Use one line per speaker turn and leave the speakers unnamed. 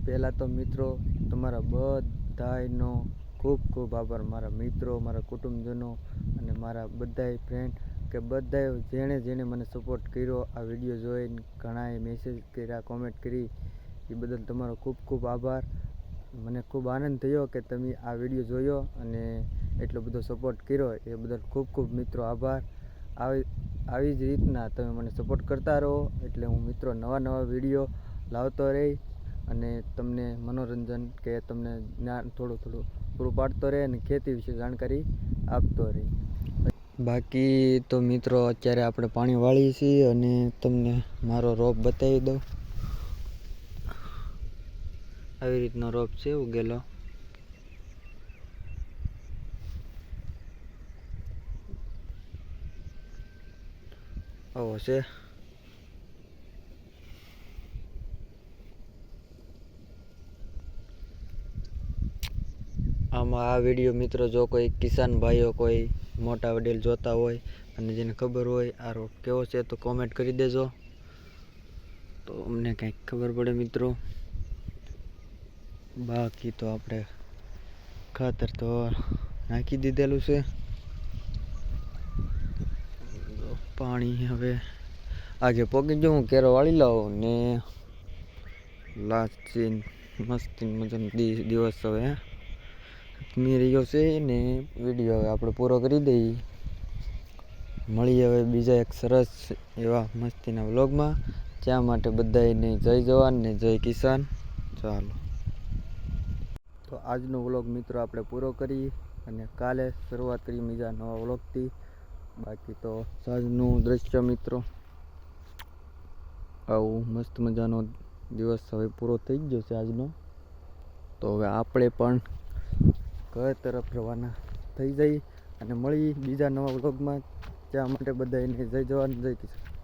પહેલાં તો મિત્રો તમારા બધાયનો ખૂબ ખૂબ આભાર, મારા મિત્રો, મારા કુટુંબજનો અને મારા બધાય ફ્રેન્ડ કે બધાય જેણે મને સપોર્ટ કર્યો. આ વિડીયો જોઈને ઘણાએ મેસેજ કર્યા, કોમેન્ટ કરી, એ બદલ તમારો ખૂબ ખૂબ આભાર. મને ખૂબ આનંદ થયો કે તમે આ વિડીયો જોયો અને એટલો બધો સપોર્ટ કર્યો, એ બદલ ખૂબ ખૂબ મિત્રો આભાર. આવી જ રીતના તમે મને સપોર્ટ કરતા રહો, એટલે હું મિત્રો નવા વિડીયો લાવતો રહીશ અને તમને મનોરંજન કે તમને જ્ઞાન થોડું પૂરું પાડતો રહે અને ખેતી વિશે જાણકારી આપતો રહે. બાકી તો મિત્રો અત્યારે આપણે પાણી વાળીએ છીએ અને તમને મારો રોપ બતાવી દઉં. આવી રીતનો રોપ છે ઉગેલો. આવો છે. આમાં આ વિડીયો મિત્રો જો કોઈ કિસાન ભાઈઓ કોઈ મોટા વડીલ જોતા હોય અને જેને ખબર હોય આ રોપ કેવો છે તો કોમેન્ટ કરી દેજો, તો અમને કંઈક ખબર પડે મિત્રો. બાકી તો આપણે ખાતર તો નાખી દીધેલું છે. પાણી હવે આગે પોગી ગયું, હું કેરો વાળી લાવું ને લાસ્ટ મસ્તી મજાનો દિવસ હવે મી રહ્યો છે ને વિડીયો હવે આપણે પૂરો કરી દઈએ. મળીએ હવે બીજા એક સરસ એવા મસ્તીના વ્લોગમાં. ત્યાં માટે બધાને જય જવાન ને જય કિસાન. ચાલો તો આજનો વ્લોગ મિત્રો આપણે પૂરો કરી અને કાલે શરૂઆત કરી બીજા નવા વ્લોગથી. બાકી તો સાંજનું દ્રશ્ય મિત્રો આવું મસ્ત મજાનો દિવસ હવે પૂરો થઈ ગયો છે આજનો. તો હવે આપણે પણ ઘર તરફ રવાના થઈ જઈ અને મળી બીજા નવા વ્લોગમાં. ત્યાં માટે બધાને જય જવાન જય કિસાન.